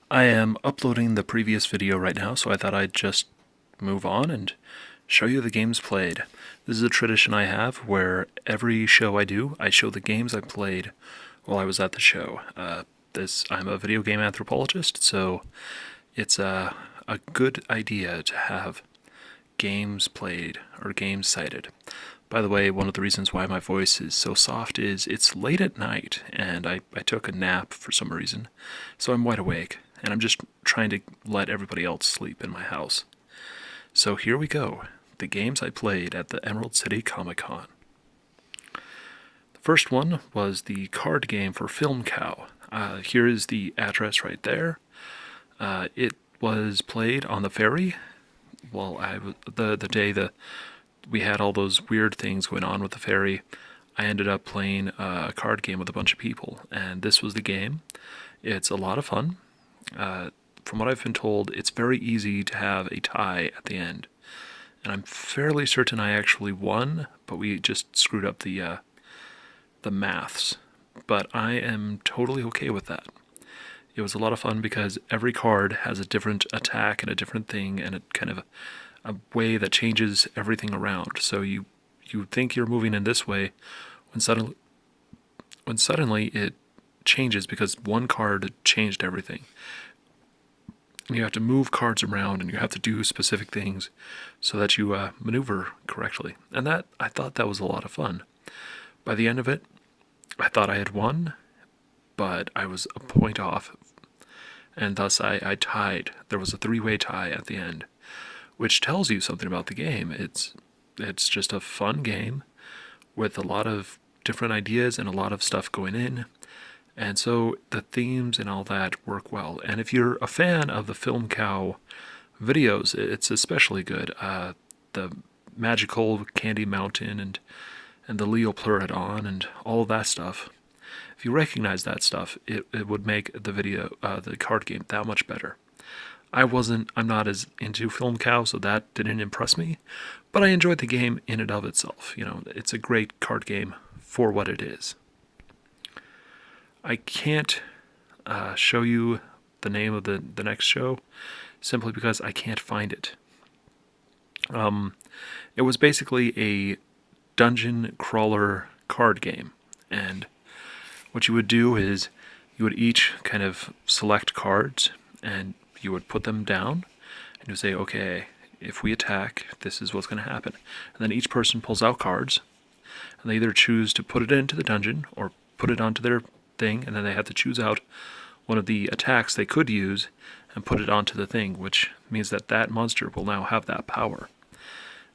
I am uploading the previous video right now, so I thought I'd just move on and show you the games played. This is a tradition I have where every show I do, I show the games I played while I was at the show. I'm a video game anthropologist, so it's a good idea to have games played or games cited. By the way, one of the reasons why my voice is so soft is it's late at night, and I took a nap for some reason, so I'm wide awake, and I'm just trying to let everybody else sleep in my house. So here we go, the games I played at the Emerald City Comic Con. The first one was the card game for Film Cow. Here is the address right there. It was played on the ferry. Well, the day that we had all those weird things going on with the ferry, I ended up playing a card game with a bunch of people, and this was the game. It's a lot of fun. From what I've been told, it's very easy to have a tie at the end, and I'm fairly certain I actually won, but we just screwed up the maths. But I am totally okay with that. It was a lot of fun because every card has a different attack and a different thing, and a kind of a way that changes everything around. So you think you're moving in this way, when suddenly it changes because one card changed everything. And you have to move cards around, and you have to do specific things so that you maneuver correctly. And I thought that was a lot of fun. By the end of it, I thought I had won, but I was a point off, and thus I tied. There was a three-way tie at the end, which tells you something about the game. It's just a fun game with a lot of different ideas and a lot of stuff going in, and so the themes and all that work well. And if you're a fan of the Film Cow videos, it's especially good. The magical Candy Mountain and the Leo Pleurodon and all of that stuff. If you recognize that stuff, it would make the card game that much better. I'm not as into Film Cow, so that didn't impress me, but I enjoyed the game in and of itself. It's a great card game for what it is. I can't show you the name of the next show simply because I can't find it. It was basically a dungeon crawler card game, and what you would do is you would each kind of select cards, and you would put them down, and you would say, okay, if we attack, this is what's going to happen. And then each person pulls out cards, and they either choose to put it into the dungeon or put it onto their thing, and then they have to choose out one of the attacks they could use and put it onto the thing, which means that monster will now have that power.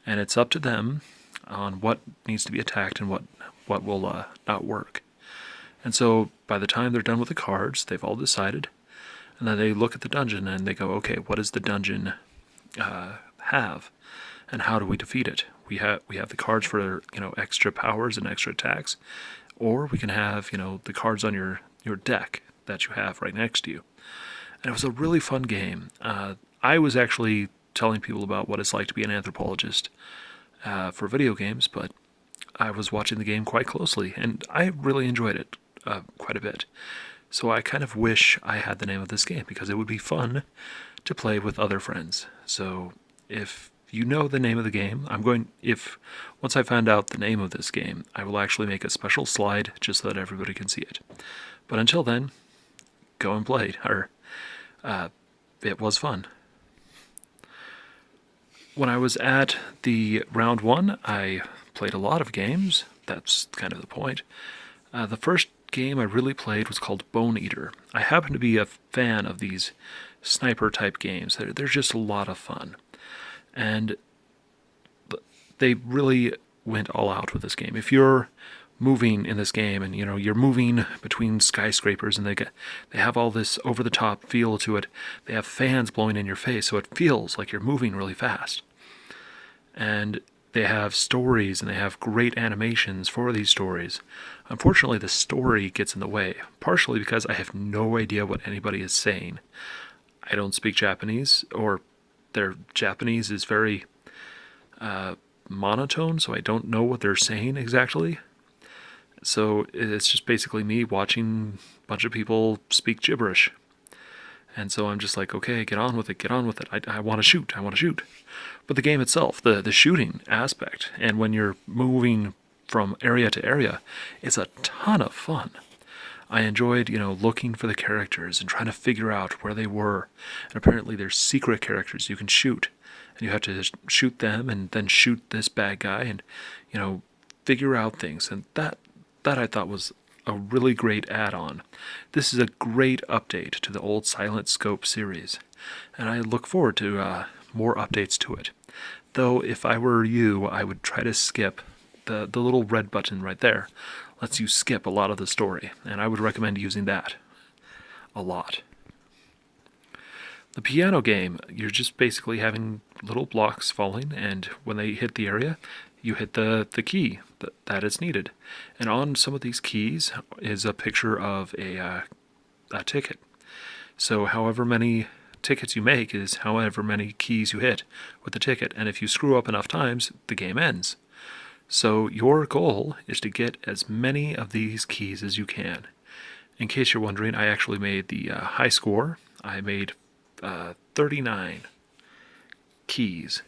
And it's up to them on what needs to be attacked and what will not work. And so by the time they're done with the cards, they've all decided, and then they look at the dungeon and they go, okay, what does the dungeon have, and how do we defeat it? We have the cards for extra powers and extra attacks, or we can have the cards on your deck that you have right next to you. And it was a really fun game. I was actually telling people about what it's like to be an anthropologist for video games, but I was watching the game quite closely, and I really enjoyed it quite a bit. So I kind of wish I had the name of this game, because it would be fun to play with other friends. So if you know the name of the game, once I find out the name of this game, I will actually make a special slide just so that everybody can see it. But until then, go and play it. It was fun. When I was at the round one, I played a lot of games. That's kind of the point. The first game I really played was called Bone Eater. I happen to be a fan of these sniper type games. They're just a lot of fun. And they really went all out with this game. If you're moving in this game and you're moving between skyscrapers, and they have all this over the top feel to it. They have fans blowing in your face, so it feels like you're moving really fast. And they have stories, and they have great animations for these stories. Unfortunately, the story gets in the way, partially because I have no idea what anybody is saying. I don't speak Japanese, or their Japanese is very monotone, so I don't know what they're saying exactly. So it's just basically me watching a bunch of people speak gibberish. And so I'm just like, okay, get on with it, get on with it. I want to shoot, I want to shoot. But the game itself, the shooting aspect, and when you're moving from area to area, it's a ton of fun. I enjoyed, looking for the characters and trying to figure out where they were. And apparently there's secret characters you can shoot. And you have to shoot them and then shoot this bad guy and, figure out things. And that I thought was a really great add-on. This is a great update to the old Silent Scope series, and I look forward to more updates to it. Though, if I were you, I would try to skip the little red button right there. Lets you skip a lot of the story, and I would recommend using that a lot. The piano game, you're just basically having little blocks falling, and when they hit the area, you hit the key that is needed. And on some of these keys is a picture of a ticket. So however many tickets you make is however many keys you hit with the ticket. And if you screw up enough times, the game ends. So your goal is to get as many of these keys as you can. In case you're wondering, I actually made the high score. I made 39 keys.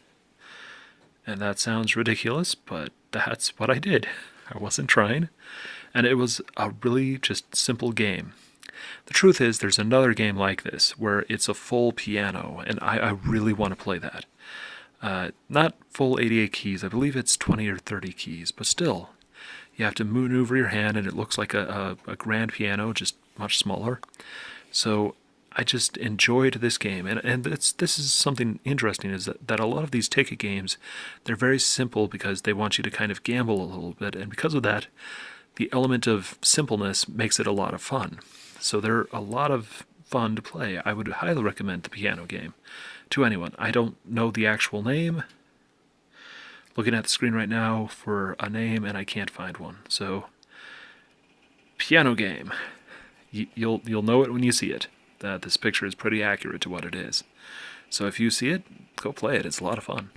And that sounds ridiculous, but that's what I did. I wasn't trying. And it was a really just simple game. The truth is, there's another game like this, where it's a full piano, and I really want to play that. Not full 88 keys, I believe it's 20 or 30 keys, but still, you have to maneuver your hand, and it looks like a grand piano, just much smaller. So I just enjoyed this game, and this is something interesting, is that a lot of these ticket games, they're very simple because they want you to kind of gamble a little bit, and because of that, the element of simpleness makes it a lot of fun. So they're a lot of fun to play. I would highly recommend the piano game to anyone. I don't know the actual name. Looking at the screen right now for a name, and I can't find one. So, piano game. You'll know it when you see it. That this picture is pretty accurate to what it is. So if you see it, go play it. It's a lot of fun.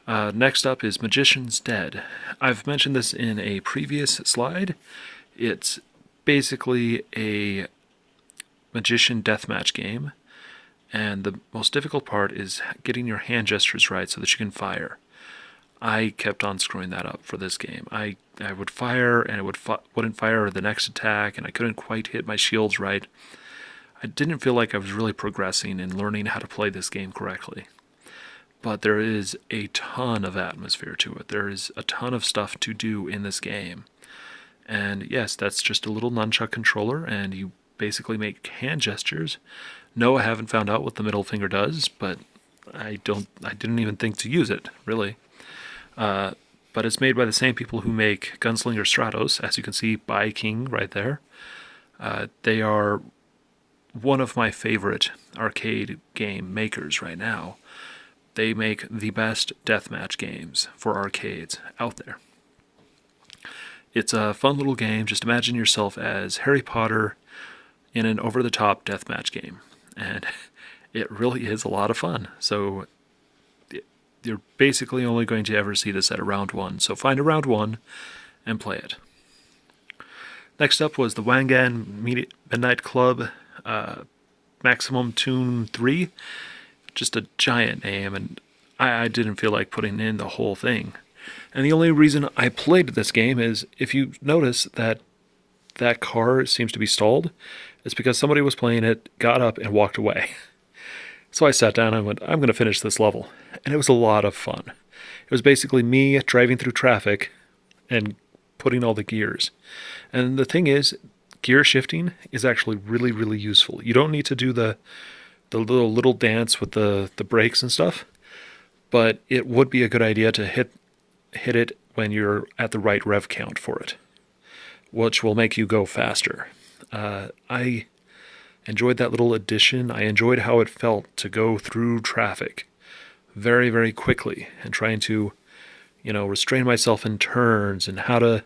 Next up is Magician's Dead. I've mentioned this in a previous slide. It's basically a magician deathmatch game, and the most difficult part is getting your hand gestures right so that you can fire. I kept on screwing that up for this game. I would fire, and it wouldn't fire the next attack, and I couldn't quite hit my shields right. I didn't feel like I was really progressing in learning how to play this game correctly. But there is a ton of atmosphere to it. There is a ton of stuff to do in this game. And yes, that's just a little nunchuck controller, and you basically make hand gestures. No, I haven't found out what the middle finger does, but I didn't even think to use it, really. But it's made by the same people who make Gunslinger Shadows, as you can see by King right there. They are one of my favorite arcade game makers right now. They make the best deathmatch games for arcades out there. It's a fun little game. Just imagine yourself as Harry Potter in an over-the-top deathmatch game. And it really is a lot of fun. So you're basically only going to ever see this at a round one. So find a round one and play it. Next up was the Wagon Meeting Midnight Club Maximum Tune 3. Just a giant name, and I didn't feel like putting in the whole thing. And the only reason I played this game is, if you notice that car seems to be stalled, it's because somebody was playing it, got up, and walked away. So I sat down and went, I'm going to finish this level. And it was a lot of fun. It was basically me driving through traffic and putting all the gears. And the thing is, gear shifting is actually really, really useful. You don't need to do the little dance with the brakes and stuff, but it would be a good idea to hit it when you're at the right rev count for it, which will make you go faster. I enjoyed that little addition. I enjoyed how it felt to go through traffic very, very quickly and trying to, restrain myself in turns and how to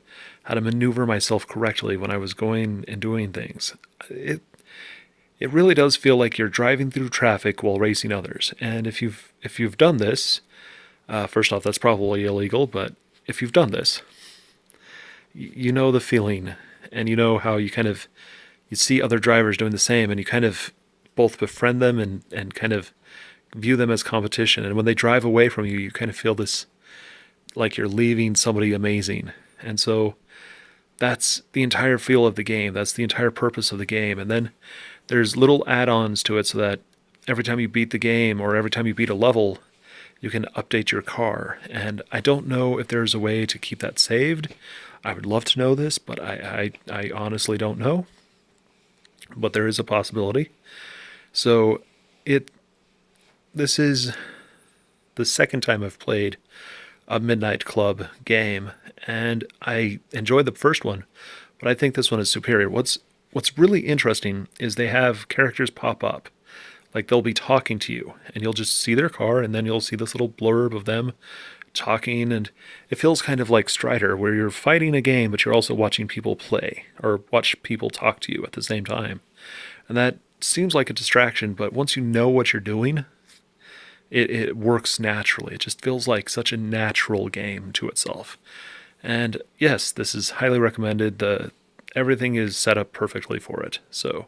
maneuver myself correctly when I was going and doing things. It really does feel like you're driving through traffic while racing others. And if you've done this, first off, that's probably illegal, but if you've done this, you know the feeling, and you know how you kind of you see other drivers doing the same, and you kind of both befriend them and kind of view them as competition. And when they drive away from you, you kind of feel this like you're leaving somebody amazing. And so that's the entire feel of the game. That's the entire purpose of the game. And then there's little add-ons to it so that every time you beat the game or every time you beat a level, you can update your car. And I don't know if there's a way to keep that saved. I would love to know this, but I honestly don't know. But there is a possibility. So this is the second time I've played a Midnight Club game, and I enjoyed the first one, but I think this one is superior. What's really interesting is they have characters pop up. Like they'll be talking to you, and you'll just see their car, and then you'll see this little blurb of them talking, and it feels kind of like Strider, where you're fighting a game, but you're also watching people play, or watch people talk to you at the same time. And that seems like a distraction, but once you know what you're doing, it works naturally. It just feels like such a natural game to itself. And yes, this is highly recommended. Everything is set up perfectly for it. So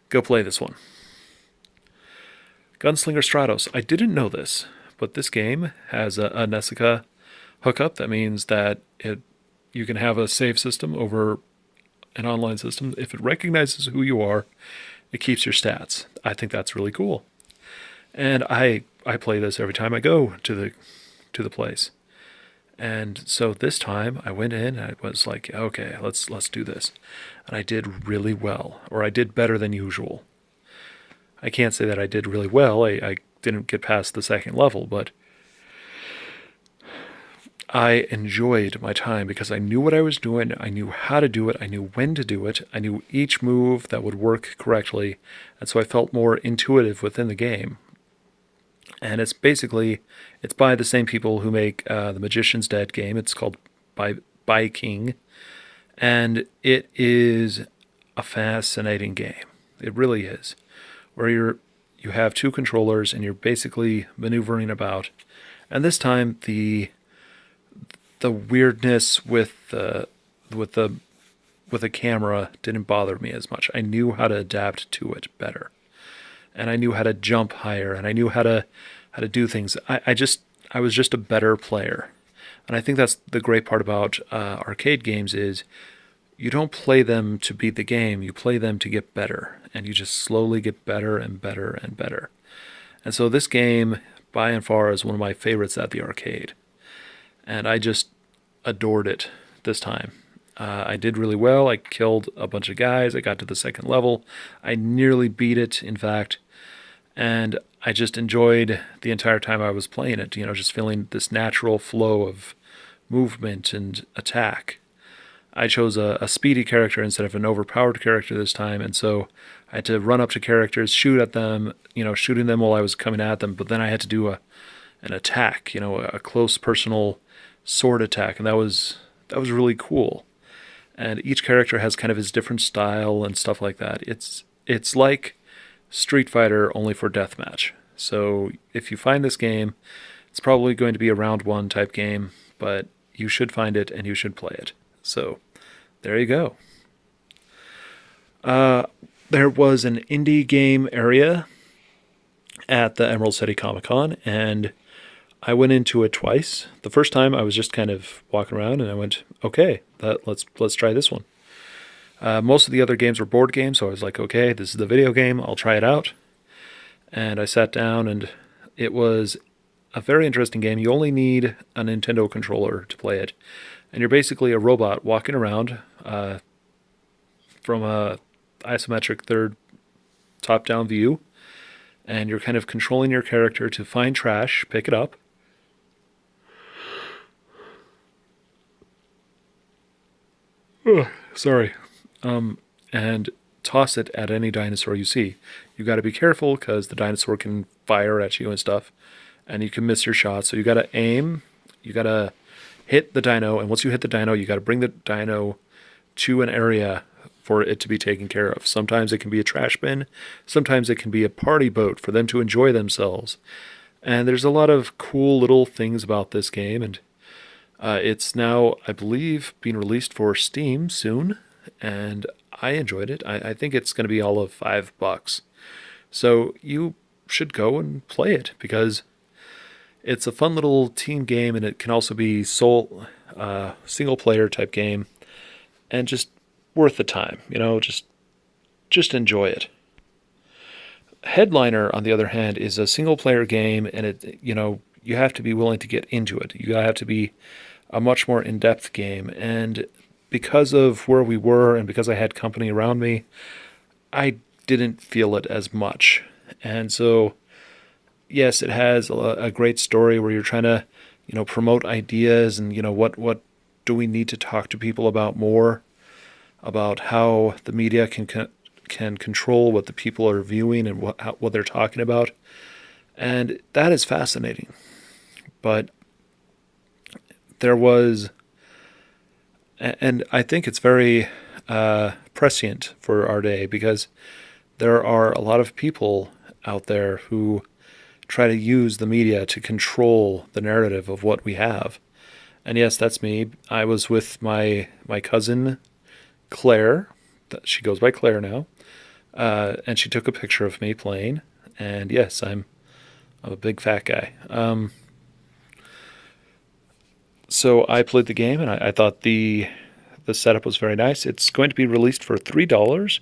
go play this one. Gunslinger Shadows. I didn't know this, but this game has a NESica hookup. That means that you can have a save system over an online system. If it recognizes who you are, it keeps your stats. I think that's really cool. And I play this every time I go to the place. And so this time I went in and I was like, okay, let's do this. And I did really well, or I did better than usual. I can't say that I did really well. I didn't get past the second level, but I enjoyed my time because I knew what I was doing. I knew how to do it. I knew when to do it. I knew each move that would work correctly. And so I felt more intuitive within the game. And it's by the same people who make the Magician's Dead game. It's called by King. And it is a fascinating game. It really is. Where you have two controllers and you're basically maneuvering about. And this time the weirdness with the camera didn't bother me as much. I knew how to adapt to it better. And I knew how to jump higher, and I knew how to do things. I was just a better player. And I think that's the great part about arcade games is you don't play them to beat the game, you play them to get better. And you just slowly get better and better and better. And so this game, by and far, is one of my favorites at the arcade. And I just adored it this time. I did really well. I killed a bunch of guys. I got to the second level. I nearly beat it, in fact. And I just enjoyed the entire time I was playing it, just feeling this natural flow of movement and attack. I chose a speedy character instead of an overpowered character this time, and so I had to run up to characters, shoot at them, shooting them while I was coming at them, but then I had to do an attack, a close personal sword attack, and that was really cool. And each character has kind of his different style and stuff like that. It's like Street Fighter only for deathmatch. So if you find this game, it's probably going to be a round one type game, but you should find it and you should play it. So there you go. There was an indie game area at the Emerald City Comic Con, and I went into it twice. The first time I was just kind of walking around, and I went, okay, let's try this one. Most of the other games were board games, so I was like, okay, this is the video game, I'll try it out. And I sat down, and it was a very interesting game. You only need a Nintendo controller to play it. And you're basically a robot walking around from a isometric third top-down view. And you're kind of controlling your character to find trash, pick it up. Sorry. And toss it at any dinosaur you see. You got to be careful because the dinosaur can fire at you and stuff. And you can miss your shot. So you got to aim. You got to hit the dino. And once you hit the dino, you got to bring the dino to an area for it to be taken care of. Sometimes it can be a trash bin. Sometimes it can be a party boat for them to enjoy themselves. And there's a lot of cool little things about this game. And it's now, I believe, being released for Steam soon. And I enjoyed it. I think it's going to be all of $5. So you should go and play it because it's a fun little team game, and it can also be single player type game, and just worth the time. Just enjoy it. Headliner, on the other hand, is a single player game, and you have to be willing to get into it. You have to be a much more in-depth game, and because of where we were and because I had company around me, I didn't feel it as much. And so, yes, it has a great story where you're trying to, promote ideas and, what do we need to talk to people about more, about how the media can control what the people are viewing and what they're talking about. And that is fascinating. But there was, and I think it's very prescient for our day, because there are a lot of people out there who try to use the media to control the narrative of what we have. And yes, that's me. I was with my cousin Claire. She goes by Claire now. And she took a picture of me playing. And yes, I'm a big fat guy. So I played the game, and I thought the setup was very nice. It's going to be released for $3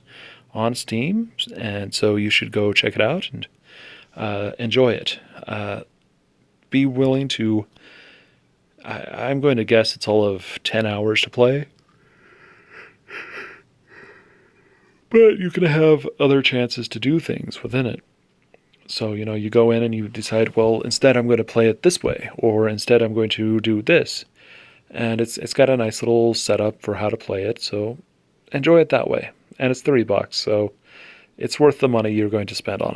on Steam, and so you should go check it out and enjoy it. Be willing to... I'm going to guess it's all of 10 hours to play. But you can have other chances to do things within it. So, you go in and you decide, well, instead I'm going to play it this way, or instead I'm going to do this. And it's got a nice little setup for how to play it, so enjoy it that way. And it's $3, so it's worth the money you're going to spend on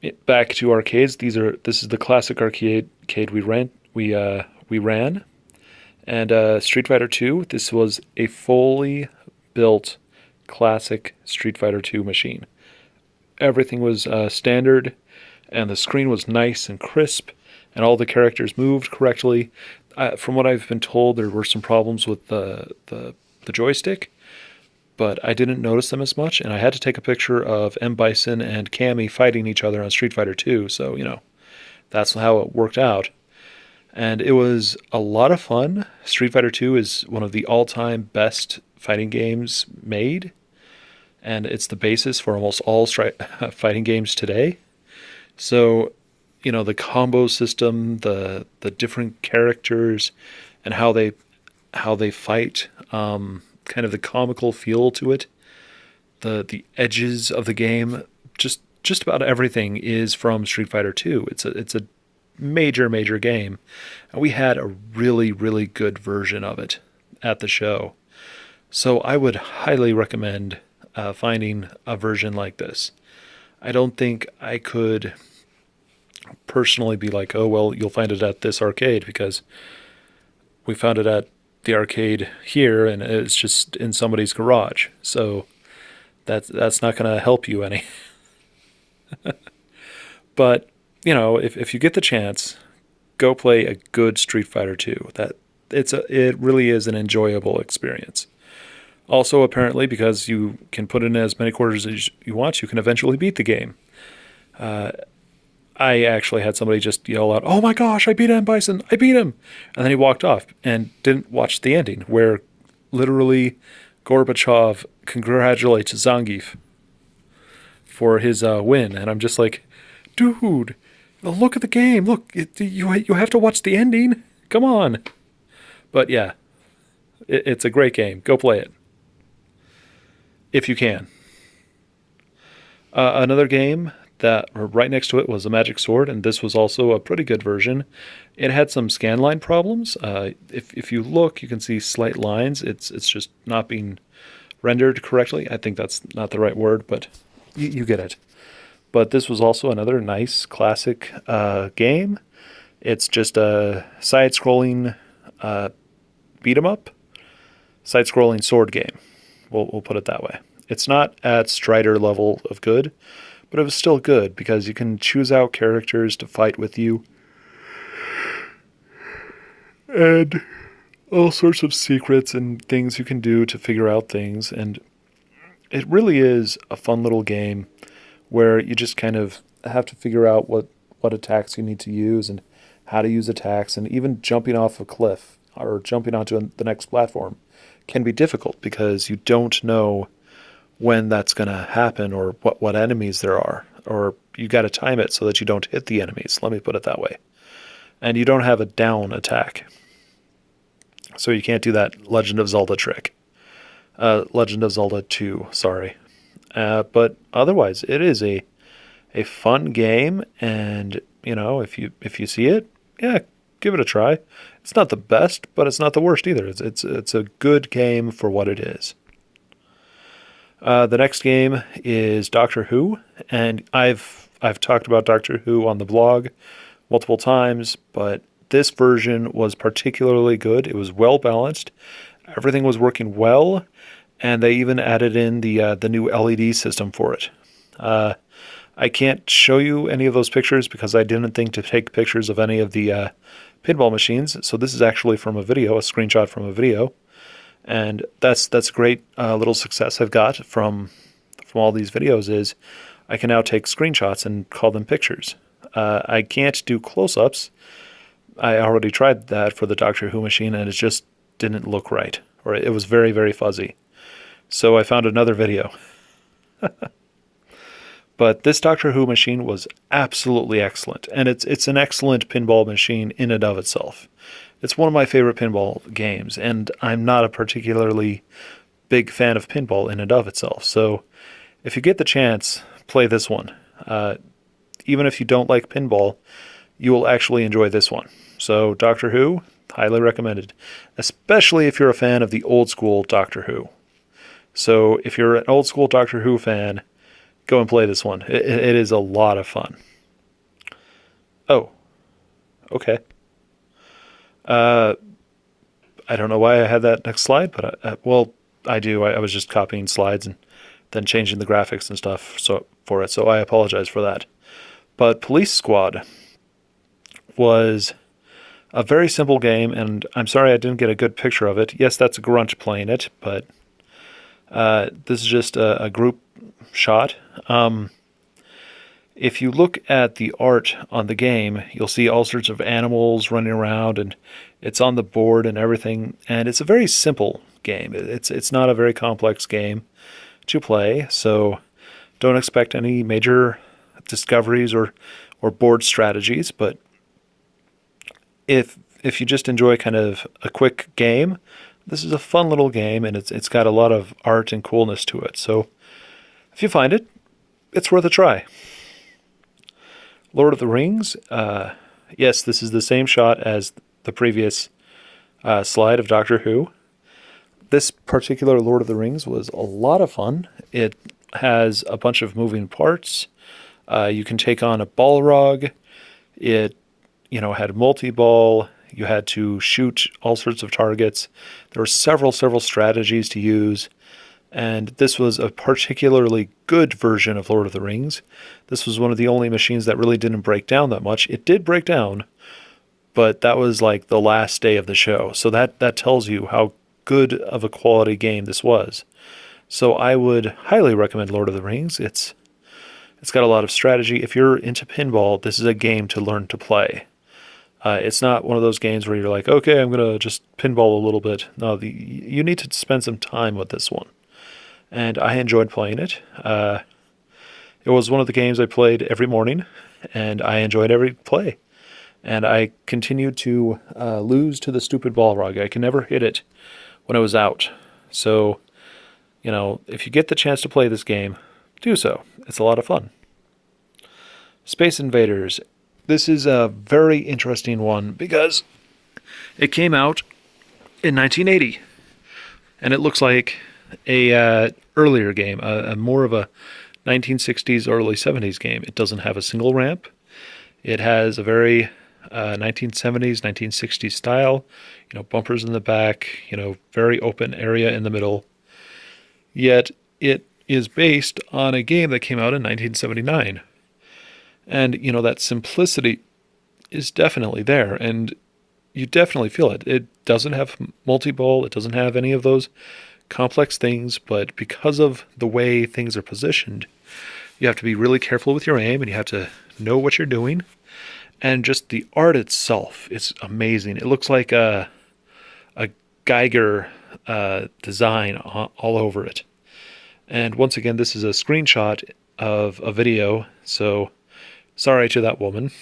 it. Back to arcades. This is the classic arcade we ran. And Street Fighter 2, this was a fully built classic Street Fighter 2 machine. Everything was standard, and the screen was nice and crisp, and all the characters moved correctly. From what I've been told, there were some problems with the joystick, but I didn't notice them as much, and I had to take a picture of M. Bison and Cammy fighting each other on Street Fighter 2, so, that's how it worked out. And it was a lot of fun. Street Fighter 2 is one of the all-time best fighting games made, and it's the basis for almost all fighting games today. So, the combo system, the different characters, and how they fight, kind of the comical feel to it, the edges of the game, just about everything is from Street Fighter 2. It's a major game, and we had a really, really good version of it at the show. So I would highly recommend finding a version like this. I don't think I could personally be like, oh, well, you'll find it at this arcade, because we found it at the arcade here, and it's just in somebody's garage. So that's not going to help you any. But, if you get the chance, go play a good Street Fighter 2. It really is an enjoyable experience. Also, apparently, because you can put in as many quarters as you want, you can eventually beat the game. I actually had somebody just yell out, "Oh my gosh, I beat M. Bison! I beat him!" And then he walked off and didn't watch the ending, where literally Gorbachev congratulates Zangief for his win. And I'm just like, dude, look at the game. Look, you have to watch the ending. Come on. But yeah, it's a great game. Go play it if you can. Another game that right next to it was a Magic Sword, and this was also a pretty good version. It had some scanline problems. If you look, you can see slight lines. It's just not being rendered correctly. I think that's not the right word, but you get it. But this was also another nice classic game. It's just a side-scrolling beat-em-up, side-scrolling sword game. We'll put it that way. It's not at Strider level of good, but it was still good because you can choose out characters to fight with you. And all sorts of secrets and things you can do to figure out things. And it really is a fun little game where you just kind of have to figure out what attacks you need to use and how to use attacks. And even jumping off a cliff or jumping onto the next platform can be difficult because you don't know when that's going to happen or what enemies there are. Or you got to time it so that you don't hit the enemies. Let me put it that way. And you don't have a down attack. So you can't do that Legend of Zelda trick. Legend of Zelda 2, sorry. But otherwise, it is a fun game, and if you see it, yeah, give it a try. It's not the best, but it's not the worst either. It's a good game for what it is. The next game is Doctor Who, and I've talked about Doctor Who on the blog multiple times, but this version was particularly good. It was well balanced. Everything was working well, and they even added in the new LED system for it. I can't show you any of those pictures because I didn't think to take pictures of any of the pinball machines. So this is actually from a video, a screenshot from a video, and that's a great little success I've got from all these videos. Is I can now take screenshots and call them pictures. I can't do close-ups. I already tried that for the Doctor Who machine, and it just didn't look right, or it was very, very fuzzy. So I found another video. But this Doctor Who machine was absolutely excellent, and it's an excellent pinball machine in and of itself. It's one of my favorite pinball games, and I'm not a particularly big fan of pinball in and of itself. So if you get the chance, play this one. Even if you don't like pinball, you will actually enjoy this one. So Doctor Who, highly recommended, especially if you're a fan of the old school Doctor Who. So if you're an old school Doctor Who fan, go and play this one. It is a lot of fun. Oh, okay. I don't know why I had that next slide, but I do. I was just copying slides and then changing the graphics and stuff for it. So I apologize for that. But Police Squad was a very simple game, and I'm sorry I didn't get a good picture of it. Yes, that's a grunt playing it, but this is just a group shot. If you look at the art on the game, you'll see all sorts of animals running around, and it's on the board and everything. And it's a very simple game. It's not a very complex game to play, so don't expect any major discoveries or board strategies. But if you just enjoy kind of a quick game, this is a fun little game, and it's got a lot of art and coolness to it. So if you find it, it's worth a try. Lord of the Rings, yes, this is the same shot as the previous slide of Doctor Who. This particular Lord of the Rings was a lot of fun. It has a bunch of moving parts. You can take on a Balrog. It, had multi-ball. You had to shoot all sorts of targets. There were several strategies to use. And this was a particularly good version of Lord of the Rings. This was one of the only machines that really didn't break down that much. It did break down, but that was like the last day of the show. So that tells you how good of a quality game this was. So I would highly recommend Lord of the Rings. It's got a lot of strategy. If you're into pinball, this is a game to learn to play. It's not one of those games where you're like, okay, I'm going to just pinball a little bit. No, you need to spend some time with this one. And I enjoyed playing it. It was one of the games I played every morning, and I enjoyed every play. And I continued to lose to the stupid Balrog. I could never hit it when it was out. So, if you get the chance to play this game, do so. It's a lot of fun. Space Invaders. This is a very interesting one because it came out in 1980, and it looks like a earlier game, a more of a 1960s, early 70s game. It doesn't have a single ramp. It has a very 1970s, 1960s style, bumpers in the back, very open area in the middle. Yet it is based on a game that came out in 1979. And, that simplicity is definitely there. And you definitely feel it. It doesn't have multi-ball. It doesn't have any of those complex things, but because of the way things are positioned, you have to be really careful with your aim, and you have to know what you're doing. And just the art itself is amazing. It looks like a Geiger design all over it. And once again, this is a screenshot of a video, so sorry to that woman.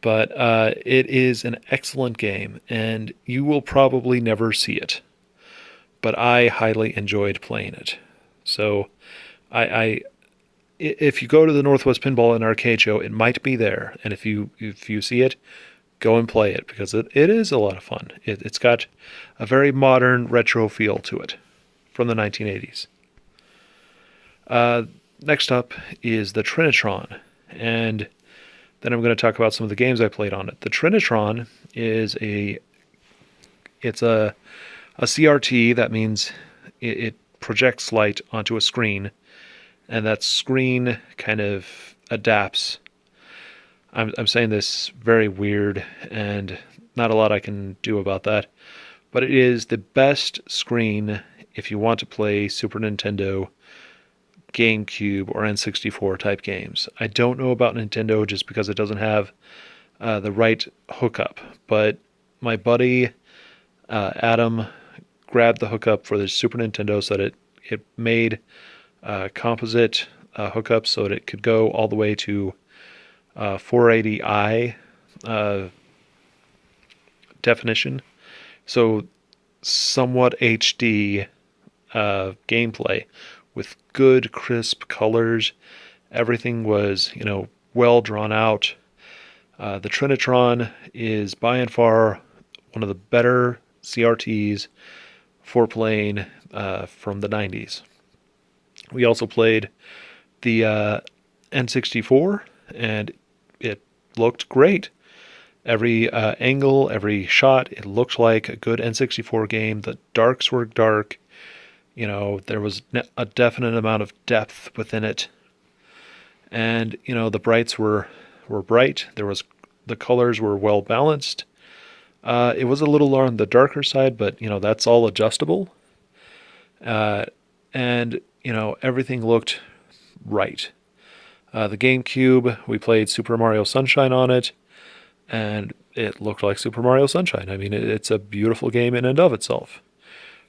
But it is an excellent game, and you will probably never see it. But I highly enjoyed playing it. So if you go to the Northwest Pinball and Arcade Show, it might be there. And if you see it, go and play it, because it is a lot of fun. It's got a very modern retro feel to it from the 1980s. Next up is the Trinitron, and then I'm going to talk about some of the games I played on it. The Trinitron is a CRT. That means it projects light onto a screen, and that screen kind of adapts. I'm saying this very weird, and not a lot I can do about that, but it is the best screen if you want to play Super Nintendo, GameCube, or N64 type games. I don't know about Nintendo just because it doesn't have the right hookup, but my buddy Adam grabbed the hookup for the Super Nintendo so that it made composite hookups so that it could go all the way to 480i definition, so somewhat HD gameplay with good crisp colors. Everything was, well drawn out. The Trinitron is by and far one of the better CRTs for playing from the 90s. We also played the N64, and it looked great. Every angle, every shot, it looked like a good N64 game. The darks were dark. There was a definite amount of depth within it. And, the brights were bright. The colors were well balanced. It was a little on the darker side, but, that's all adjustable. And, everything looked right. The GameCube, we played Super Mario Sunshine on it, and it looked like Super Mario Sunshine. I mean, it's a beautiful game in and of itself.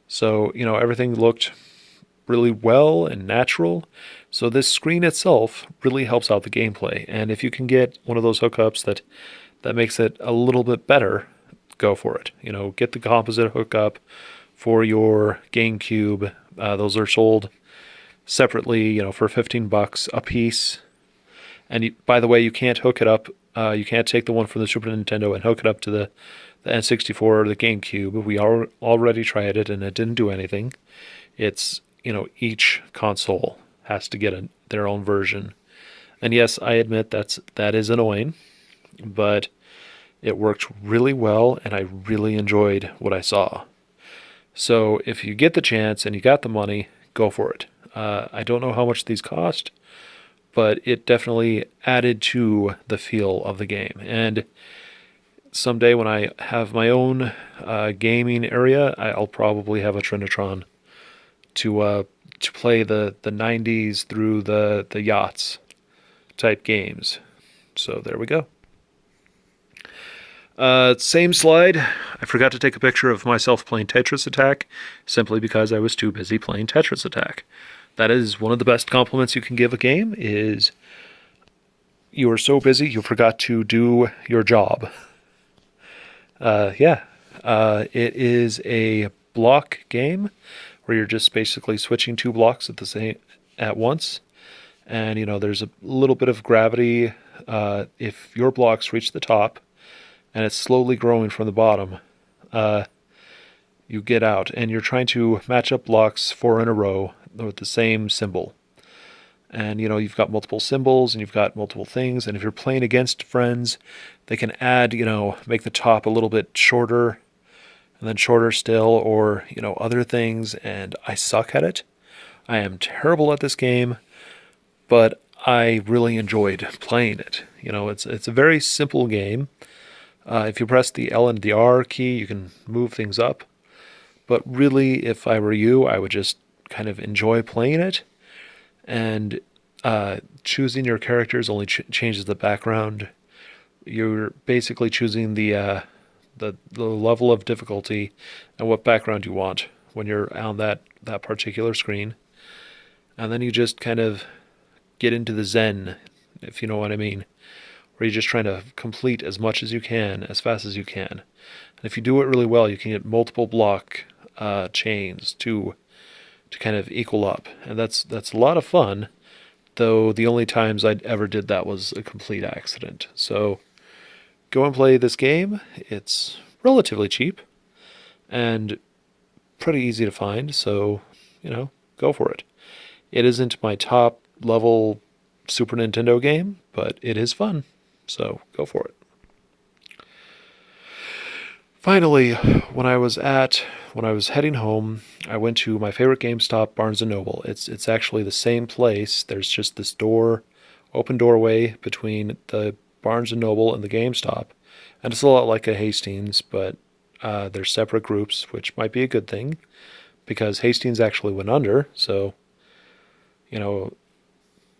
So, everything looked really well and natural. So this screen itself really helps out the gameplay. And if you can get one of those hookups that makes it a little bit better, go for it. Get the composite hookup for your GameCube. Those are sold separately, for $15 a piece. And by the way, you can't hook it up. You can't take the one from the Super Nintendo and hook it up to the N64 or the GameCube. We already tried it, and it didn't do anything. It's, each console has to get their own version. And yes, I admit that is annoying, but it worked really well, and I really enjoyed what I saw. So if you get the chance and you got the money, go for it. I don't know how much these cost, but it definitely added to the feel of the game. And someday when I have my own gaming area, I'll probably have a Trinitron to play the 90s through the yachts type games. So there we go. Same slide. I forgot to take a picture of myself playing Tetris Attack simply because I was too busy playing Tetris Attack. That is one of the best compliments you can give a game, is you were so busy you forgot to do your job. It is a block game where you're just basically switching two blocks at once. And, there's a little bit of gravity. If your blocks reach the top and it's slowly growing from the bottom, you get out. And you're trying to match up blocks 4 in a row with the same symbol. And, you've got multiple symbols and you've got multiple things. And if you're playing against friends, they can add, make the top a little bit shorter and then shorter still, or, other things. And I suck at it. I am terrible at this game, but I really enjoyed playing it. It's a very simple game. If you press the L and the R key, you can move things up. But really, if I were you, I would just kind of enjoy playing it. And choosing your characters only changes the background. You're basically choosing the level of difficulty and what background you want when you're on that particular screen. And then you just kind of get into the zen, if you know what I mean, where you're just trying to complete as much as you can, as fast as you can. And if you do it really well, you can get multiple block chains to kind of equal up. And that's a lot of fun, though the only times I ever did that was a complete accident. So go and play this game. It's relatively cheap and pretty easy to find, so, go for it. It isn't my top level Super Nintendo game, but it is fun, so go for it. Finally, when I was heading home, I went to my favorite GameStop, Barnes & Noble. It's actually the same place. There's just this open doorway between the Barnes & Noble and the GameStop. And it's a lot like a Hastings, but they're separate groups, which might be a good thing, because Hastings actually went under, so,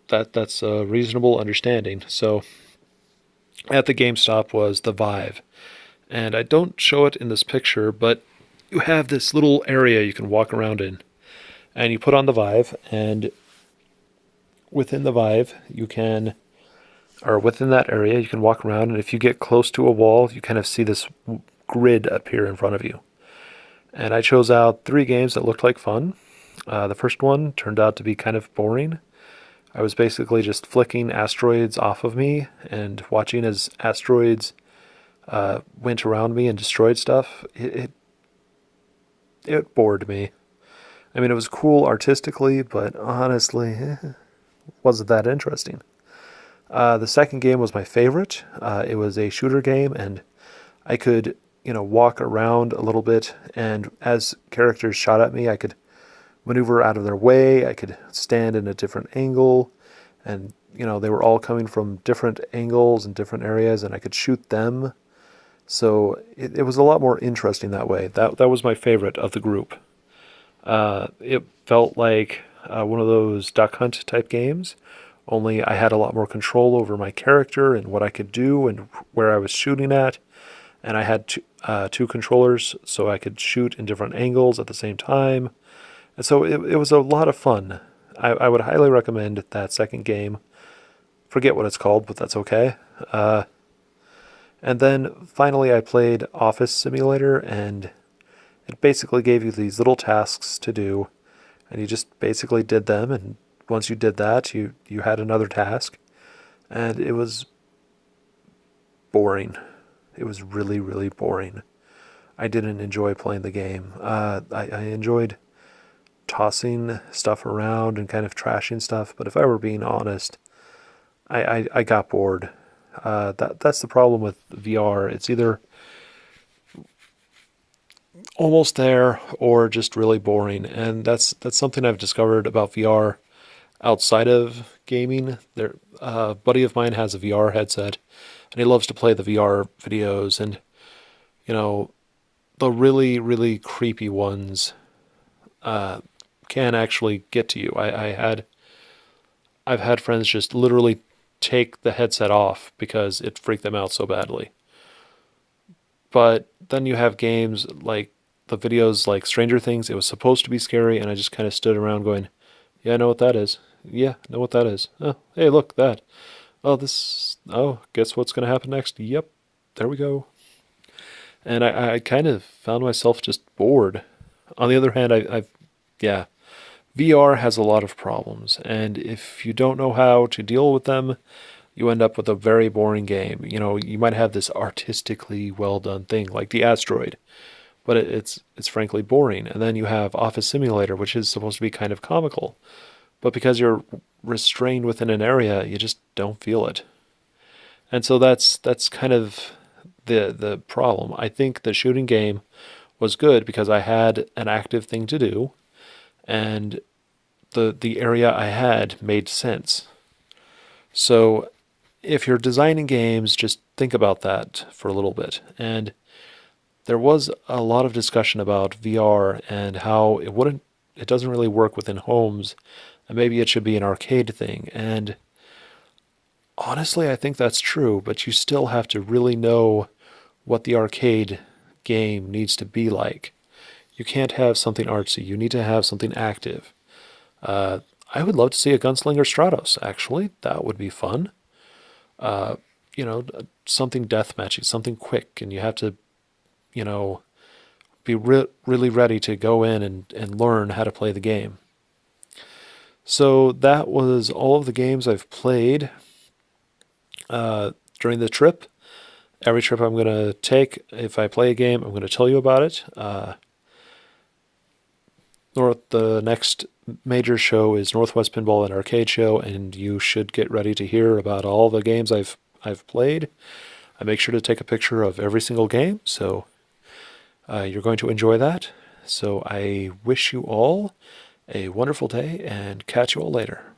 that's a reasonable understanding. So at the GameStop was the Vive. And I don't show it in this picture, but you have this little area you can walk around in. And you put on the Vive, and within the Vive, within that area, you can walk around, and if you get close to a wall, you kind of see this grid appear in front of you. And I chose out 3 games that looked like fun. The first one turned out to be kind of boring. I was basically just flicking asteroids off of me and watching as asteroids went around me and destroyed stuff. It bored me. I mean, it was cool artistically, but honestly, wasn't that interesting. The second game was my favorite. It was a shooter game, and I could, walk around a little bit, and as characters shot at me, I could maneuver out of their way. I could stand in a different angle, and, they were all coming from different angles and different areas, and I could shoot them. So it was a lot more interesting that way. That was my favorite of the group. It felt like one of those Duck Hunt type games, only I had a lot more control over my character and what I could do and where I was shooting at. And I had 2 controllers, so I could shoot in different angles at the same time. And so it was a lot of fun. I would highly recommend that second game. Forget what it's called, but that's okay. And then finally I played Office Simulator, and it basically gave you these little tasks to do, and you just basically did them, and once you did that, you had another task, and it was boring. It was really, really boring. I didn't enjoy playing the game. I enjoyed tossing stuff around and kind of trashing stuff, but if I were being honest, I got bored. That's the problem with VR. It's either almost there or just really boring, and that's something I've discovered about VR outside of gaming. A buddy of mine has a VR headset, and he loves to play the VR videos, and the really, really creepy ones can actually get to you. I've had friends just literally take the headset off because it freaked them out so badly. But then you have games like the videos like Stranger Things. It was supposed to be scary, and I just kind of stood around going, yeah, I know what that is. Yeah, I know what that is. Oh, hey, look, that. Oh, guess what's going to happen next? Yep, there we go. And I kind of found myself just bored. On the other hand, VR has a lot of problems, and if you don't know how to deal with them, you end up with a very boring game. You might have this artistically well done thing like the asteroid, but it's frankly boring. And then you have Office Simulator, which is supposed to be kind of comical, but because you're restrained within an area, you just don't feel it. And so that's kind of the problem. I think the shooting game was good because I had an active thing to do, and the area I had made sense. So if you're designing games, just think about that for a little bit. And there was a lot of discussion about VR and how it doesn't really work within homes, and maybe it should be an arcade thing. And honestly, I think that's true, but you still have to really know what the arcade game needs to be like. You can't have something artsy. You need to have something active. I would love to see a Gunslinger Stratos, actually. That would be fun. Uh, something deathmatchy, something quick, and you have to, you know, be really ready to go in and learn how to play the game. So that was all of the games I've played during the trip. Every trip I'm going to take, if I play a game, I'm going to tell you about it. The next major show is Northwest Pinball and Arcade Show, and you should get ready to hear about all the games I've played. I make sure to take a picture of every single game, so you're going to enjoy that. So I wish you all a wonderful day and catch you all later.